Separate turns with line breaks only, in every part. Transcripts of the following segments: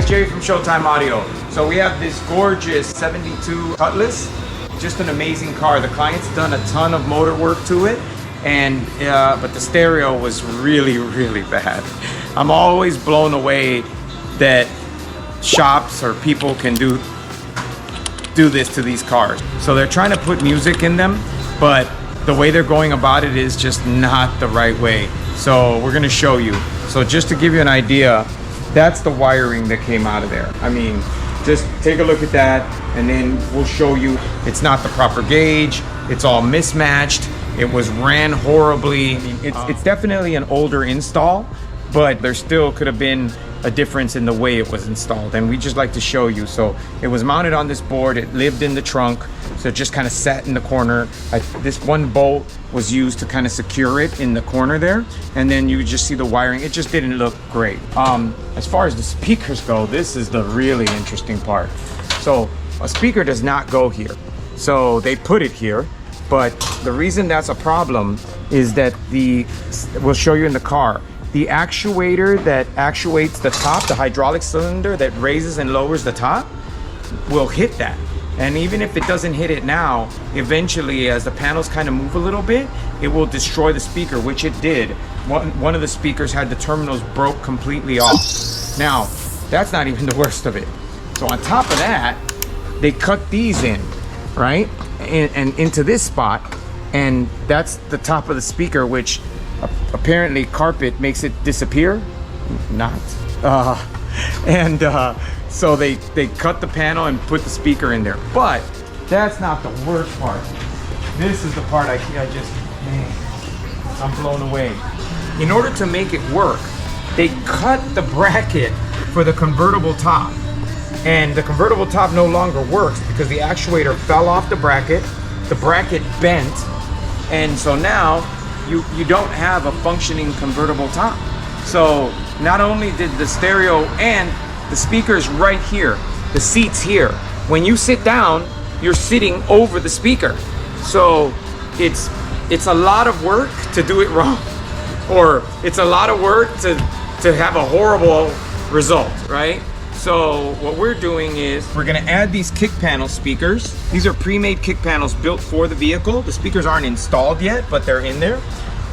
guys, Jerry from Showtime Audio. So we have this gorgeous 72 Cutlass, just an amazing car. The client's done a ton of motor work to it, and but the stereo was really, really bad. I'm always blown away that shops or people can do this to these cars. So they're trying to put music in them, but the way they're going about it is just not the right way. So we're gonna show you. So just to give you an idea, that's the wiring that came out of there. I mean, just take a look at that, and then we'll show you it's not the proper gauge, it's all mismatched, it was ran horribly. It's definitely an older install, but there still could have been a difference in the way it was installed, and we just like to show you. So it was mounted on this board, it lived in the trunk, so it just kind of sat in the corner. This one bolt was used to kind of secure it in the corner there, and then you just see the wiring. It just didn't look great. As far as the speakers go, this is the really interesting part. So a speaker does not go here, so they put it here, but the reason that's a problem is that we'll show you in the car, the actuator that actuates the top, the hydraulic cylinder that raises and lowers the top, will hit that. And even if it doesn't hit it now, eventually as the panels kind of move a little bit, it will destroy the speaker, which it did. One of the speakers had the terminals broke completely off. Now, that's not even the worst of it. So on top of that, they cut these in, right? And into this spot, and that's the top of the speaker, which apparently carpet makes it disappear. Not. So they cut the panel and put the speaker in there. But that's not the worst part. This is the part I just, man, I'm blown away. In order to make it work, they cut the bracket for the convertible top. And the convertible top no longer works because the actuator fell off the bracket bent, and so now you don't have a functioning convertible top. So not only did the stereo and the speakers right here, the seats here, when you sit down, you're sitting over the speaker. So it's a lot of work to do it wrong, or it's a lot of work to have a horrible result, right? So what we're doing is we're gonna add these kick panel speakers. These are pre-made kick panels built for the vehicle. The speakers aren't installed yet, but they're in there.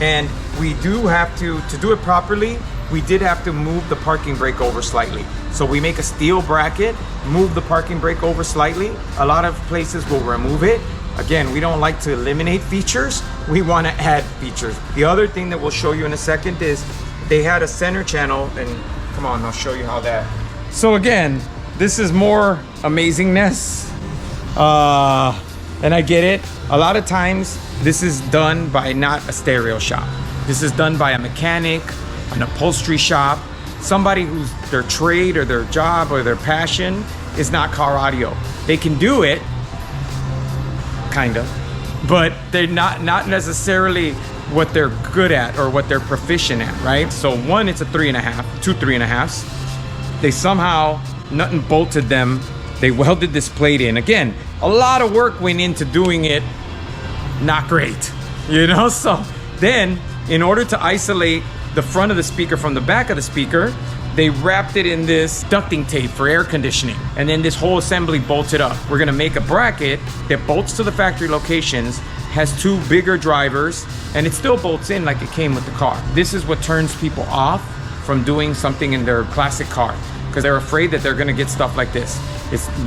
And we do have to do it properly, we did have to move the parking brake over slightly. So we make a steel bracket, move the parking brake over slightly. A lot of places will remove it. Again, we don't like to eliminate features, we want to add features. The other thing that we'll show you in a second is they had a center channel, and come on, I'll show you how that. So again, this is more amazingness, and I get it. A lot of times this is done by not a stereo shop. This is done by a mechanic, an upholstery shop, somebody whose their trade or their job or their passion is not car audio. They can do it, kind of, but they're not necessarily what they're good at or what they're proficient at, right? So one, it's a 3.5, 2 3.5s. They somehow nut and bolted them. They welded this plate in. Again, a lot of work went into doing it. Not great, you know? So then, in order to isolate the front of the speaker from the back of the speaker, they wrapped it in this ducting tape for air conditioning. And then this whole assembly bolted up. We're gonna make a bracket that bolts to the factory locations, has 2 bigger drivers, and it still bolts in like it came with the car. This is what turns people off from doing something in their classic car, because they're afraid that they're gonna get stuff like this.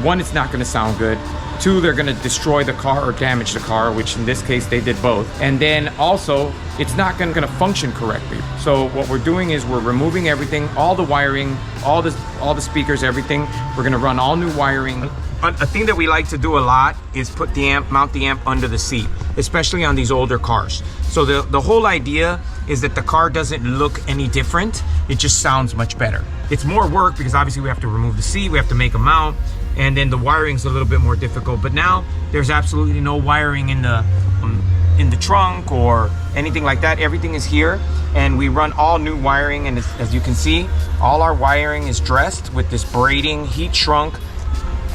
One, it's not gonna sound good. 2, they're gonna destroy the car or damage the car, which in this case they did both. And then also, it's not gonna function correctly. So what we're doing is we're removing everything, all the wiring, all the speakers, everything. We're gonna run all new wiring. A thing that we like to do a lot is put the amp, mount the amp under the seat, especially on these older cars. So the whole idea is that the car doesn't look any different, it just sounds much better. It's more work because obviously we have to remove the seat, we have to make a mount, and then the wiring's a little bit more difficult. But now there's absolutely no wiring in the trunk or anything like that. Everything is here, and we run all new wiring, and as you can see, all our wiring is dressed with this braiding, heat shrunk.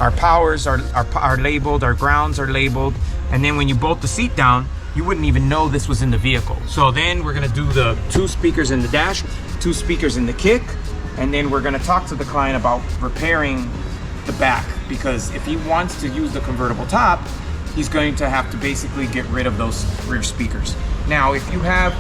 Our powers are labeled, our grounds are labeled, and then when you bolt the seat down, you wouldn't even know this was in the vehicle. So then we're gonna do the 2 speakers in the dash, 2 speakers in the kick, And then we're gonna talk to the client about repairing the back, because if he wants to use the convertible top, he's going to have to basically get rid of those rear speakers. Now, if you have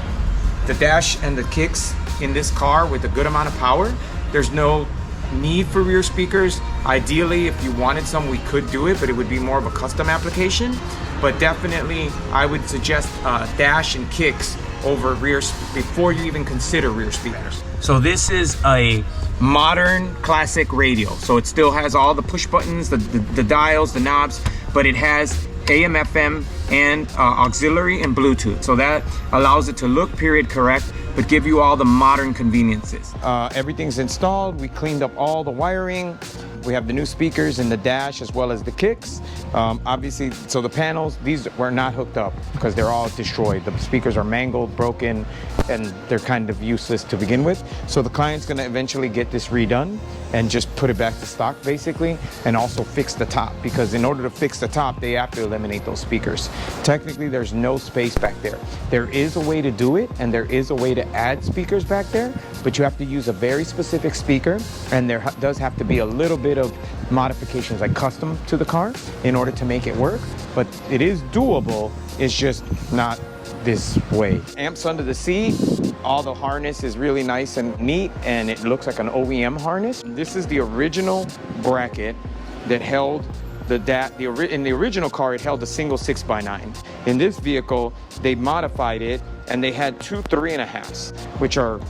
the dash and the kicks in this car with a good amount of power, there's no need for rear speakers. Ideally, if you wanted some, we could do it, but it would be more of a custom application. But definitely, I would suggest dash and kicks over rear before you even consider rear speakers. So this is a modern classic radio. So it still has all the push buttons, the dials, the knobs, but it has AM, FM, and auxiliary and Bluetooth. So that allows it to look period correct, but give you all the modern conveniences. Everything's installed. We cleaned up all the wiring. We have the new speakers in the dash as well as the kicks. Obviously, so the panels, these were not hooked up because they're all destroyed. The speakers are mangled, broken, and they're kind of useless to begin with. So the client's gonna eventually get this redone and just put it back to stock basically, and also fix the top, because in order to fix the top, they have to eliminate those speakers. Technically, there's no space back there. There is a way to do it, and there is a way to add speakers back there, but you have to use a very specific speaker, and there does have to be a little bit of modifications, like custom to the car, in order to make it work. But it is doable, it's just not this way. Amps under the seat, all the harness is really nice and neat, and it looks like an OEM harness. This is the original bracket that held in the original car, it held a single 6x9. In this vehicle, they modified it, and they had two 3.5s, which are,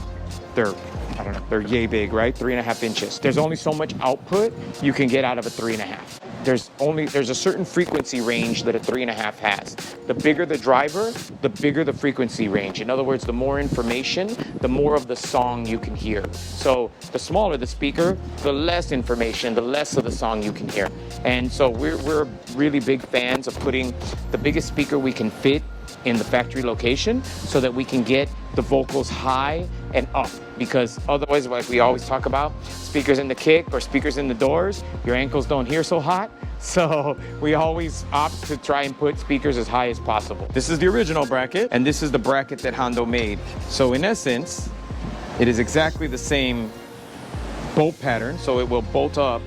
I don't know, they're yay big, right? 3.5 inches. There's only so much output you can get out of a 3.5. There's a certain frequency range that a 3.5 has. The bigger the driver, the bigger the frequency range. In other words, the more information, the more of the song you can hear. So the smaller the speaker, the less information, the less of the song you can hear. And so we're really big fans of putting the biggest speaker we can fit in the factory location so that we can get the vocals high and up, because otherwise, like we always talk about, speakers in the kick or speakers in the doors, your ankles don't hear so hot. So we always opt to try and put speakers as high as possible. This is the original bracket, and this is the bracket that Hondo made. So in essence, it is exactly the same bolt pattern, so it will bolt up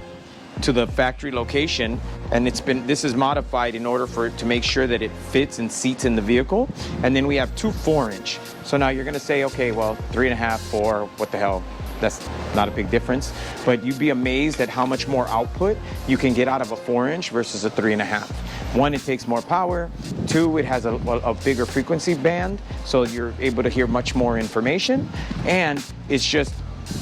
to the factory location, and this is modified in order for it to make sure that it fits and seats in the vehicle. And then we have two 4-inch. So now you're gonna say, okay, well, 3.5, 4, what the hell? That's not a big difference, but you'd be amazed at how much more output you can get out of a 4-inch versus a 3.5. One, it takes more power. Two, it has a bigger frequency band, so you're able to hear much more information, and it's just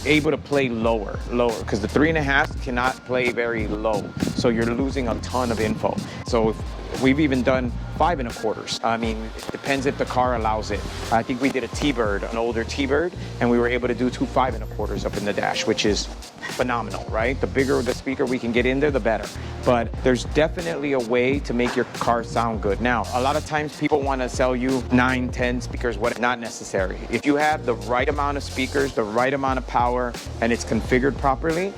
able to play lower, because the 3.5 cannot play very low, so you're losing a ton of info. So we've even done 5.25. I mean, it depends if the car allows it. I think we did a T-Bird, an older T-Bird, and we were able to do two 5.25s up in the dash, which is phenomenal, right? The bigger the speaker we can get in there, the better. But there's definitely a way to make your car sound good. Now, a lot of times people want to sell you 9, 10 speakers, not necessary. If you have the right amount of speakers, the right amount of power, and it's configured properly,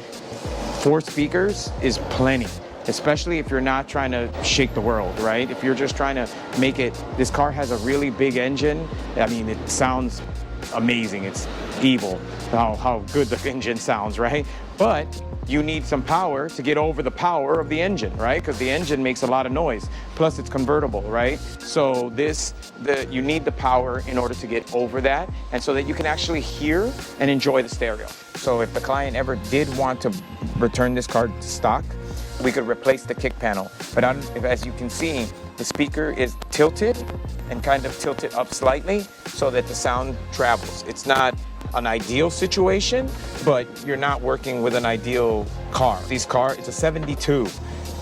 4 speakers is plenty. Especially if you're not trying to shake the world, right? If you're just trying to make it, this car has a really big engine. I mean, it sounds amazing. It's evil how good the engine sounds, right? But you need some power to get over the power of the engine, right? Because the engine makes a lot of noise. Plus it's convertible, right? So you need the power in order to get over that, and so that you can actually hear and enjoy the stereo. So if the client ever did want to return this car to stock, we could replace the kick panel. But as you can see, the speaker is tilted and kind of tilted up slightly so that the sound travels. It's not an ideal situation, but you're not working with an ideal car. It's a 72.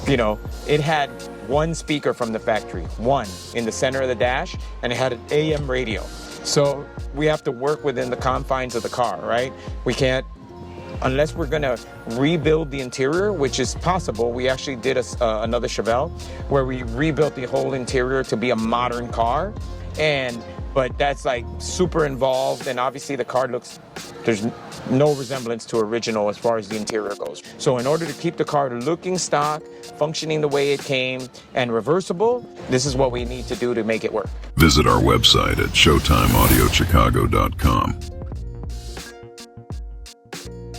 You know, it had one speaker from the factory, one in the center of the dash, and it had an AM radio. So we have to work within the confines of the car, right? We can't, unless we're gonna rebuild the interior, which is possible. We actually did another Chevelle where we rebuilt the whole interior to be a modern car, but that's like super involved, and obviously the car there's no resemblance to original as far as the interior goes. So in order to keep the car looking stock, functioning the way it came, and reversible, this is what we need to do to make it work.
Visit our website at showtimeaudiochicago.com.